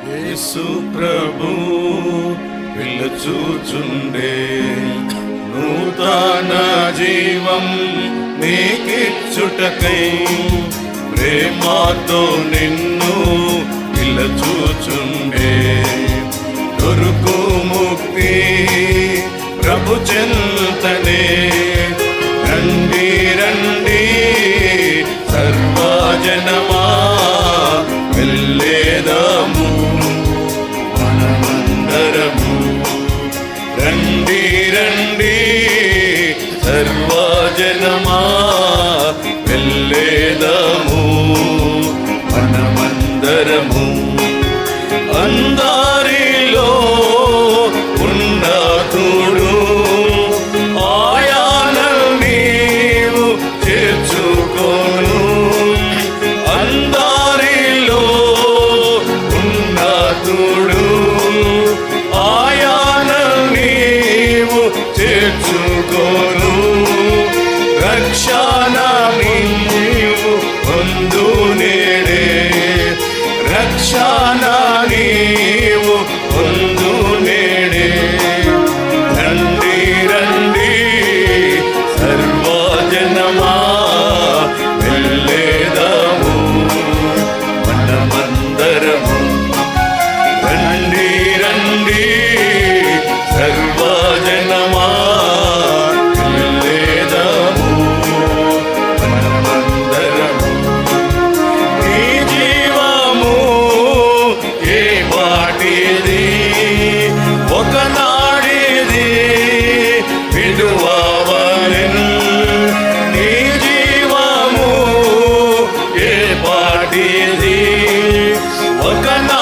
యేసు ప్రభు పిలుచుచుండే నూతన జీవం నీకిచ్చుటకై ప్రేమతో నిన్ను పిలుచుచుండే దొరుకు ముక్తి ప్రభు చెంతనే రండి రండి సర్వజనమా వెళ్ళేదాము మనమందరము రండి రండి సర్వజనమా వెళ్ళేదాము మనమందరము అందరిలో ఉన్నతుడు ఆయన నీవు చేర్చుకోను అందరిలో ఉన్నతుడు ఆయన నీవు చేర్చుకోను రక్షణ నీవు పొందు నేడే రక్షణ నీవు పొందు నేడే రండి రండి సర్వజనమా వెళ్ళేదాము మనమందరము రండి రండి సర్వజనమా వెళ్ళేదాము మనమందరము ఈ జీవము ఏ వాటిది ఒకనాడిది విడువవలెను నీ జీవము ఏ పాటిది ఒకనా